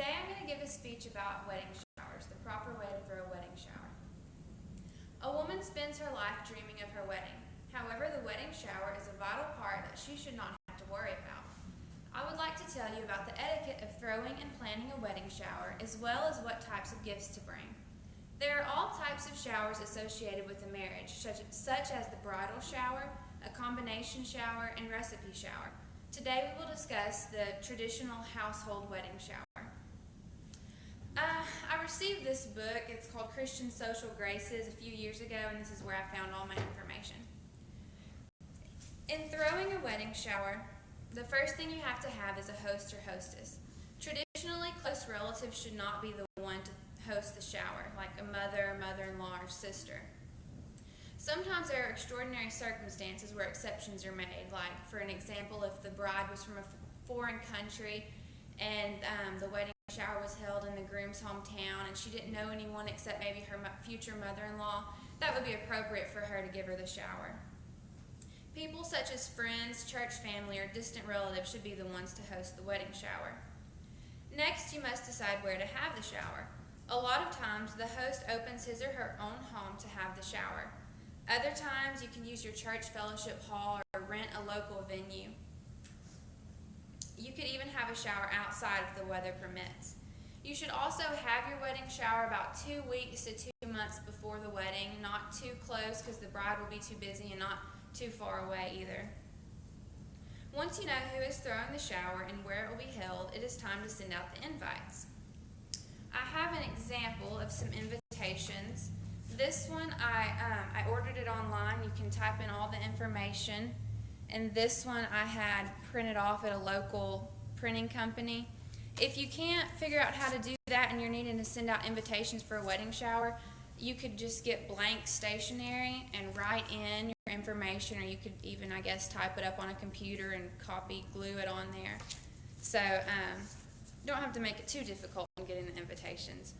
Today I'm going to give a speech about wedding showers, the proper way to throw a wedding shower. A woman spends her life dreaming of her wedding. However, the wedding shower is a vital part that she should not have to worry about. I would like to tell you about the etiquette of throwing and planning a wedding shower, as well as what types of gifts to bring. There are all types of showers associated with a marriage, such as the bridal shower, a combination shower, and recipe shower. Today we will discuss the traditional household wedding shower. I received this book. It's called Christian Social Graces a few years ago, and this is where I found all my information. In throwing a wedding shower, the first thing you have to have is a host or hostess. Traditionally, close relatives should not be the one to host the shower, like a mother, mother-in-law, or sister. Sometimes there are extraordinary circumstances where exceptions are made, like, for an example, if the bride was from a foreign country and the wedding shower was held in the groom's hometown and she didn't know anyone except maybe her future mother-in-law, that would be appropriate for her to give her the shower. People such as friends, church family, or distant relatives should be the ones to host the wedding shower. Next, you must decide where to have the shower. A lot of times, the host opens his or her own home to have the shower. Other times, you can use your church fellowship hall or rent a local venue. You could even have a shower outside if the weather permits. You should also have your wedding shower about 2 weeks to 2 months before the wedding, not too close because the bride will be too busy, and not too far away either. Once you know who is throwing the shower and where it will be held, it is time to send out the invites. I have an example of some invitations. This one, I ordered it online. You can type in all the information. And this one I had printed off at a local printing company. If you can't figure out how to do that and you're needing to send out invitations for a wedding shower, you could just get blank stationery and write in your information, or you could even, I guess, type it up on a computer and glue it on there. So you don't have to make it too difficult in getting the invitations.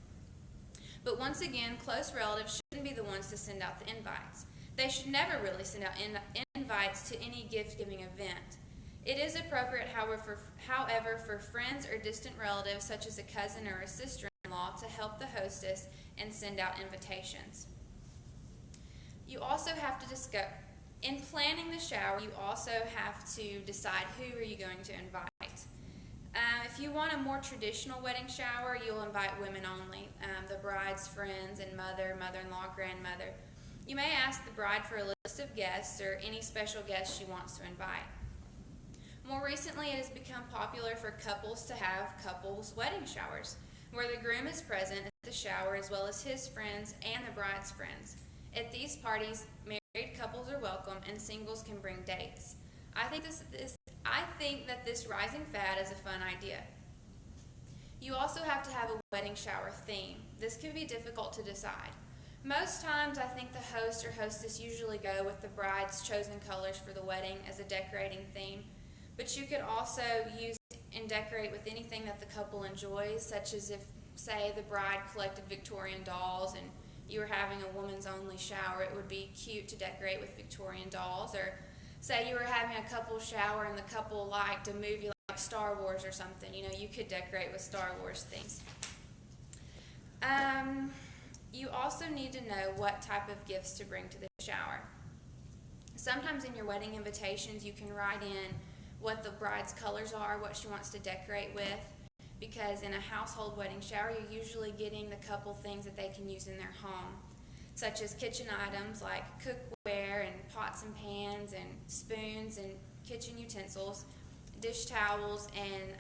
But once again, close relatives shouldn't be the ones to send out the invites. They should never really send out invites to any gift-giving event. It is appropriate, however, for friends or distant relatives, such as a cousin or a sister-in-law, to help the hostess and send out invitations. You also have to discuss, in planning the shower, you also have to decide who are you going to invite. If you want a more traditional wedding shower, you'll invite women only, the bride's friends and mother, mother-in-law, grandmother. You may ask the bride for a list of guests or any special guests she wants to invite. More recently, it has become popular for couples to have couples wedding showers, where the groom is present at the shower as well as his friends and the bride's friends. At these parties, married couples are welcome and singles can bring dates. I think that this rising fad is a fun idea. You also have to have a wedding shower theme. This can be difficult to decide. Most times, I think the host or hostess usually go with the bride's chosen colors for the wedding as a decorating theme, but you could also use and decorate with anything that the couple enjoys, such as if, say, the bride collected Victorian dolls and you were having a woman's only shower, it would be cute to decorate with Victorian dolls. Or say you were having a couple shower and the couple liked a movie like Star Wars or something, you could decorate with Star Wars things. You also need to know what type of gifts to bring to the shower. Sometimes in your wedding invitations you can write in what the bride's colors are, what she wants to decorate with, because in a household wedding shower you're usually getting the couple things that they can use in their home, such as kitchen items like cookware and pots and pans and spoons and kitchen utensils, dish towels, and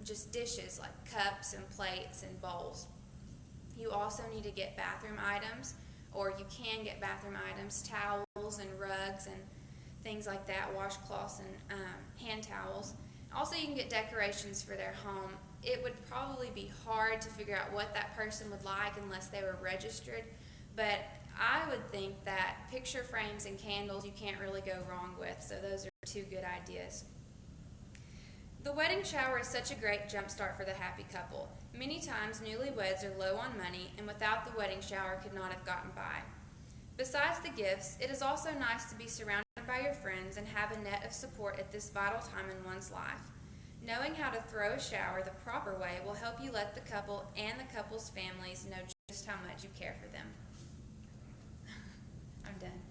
just dishes like cups and plates and bowls. You also need to get bathroom items, or you can get bathroom items, towels and rugs and things like that, washcloths and hand towels. Also, you can get decorations for their home. It would probably be hard to figure out what that person would like unless they were registered, but I would think that picture frames and candles you can't really go wrong with, so those are two good ideas. The wedding shower is such a great jumpstart for the happy couple. Many times, newlyweds are low on money and without the wedding shower could not have gotten by. Besides the gifts, it is also nice to be surrounded by your friends and have a net of support at this vital time in one's life. Knowing how to throw a shower the proper way will help you let the couple and the couple's families know just how much you care for them. I'm done.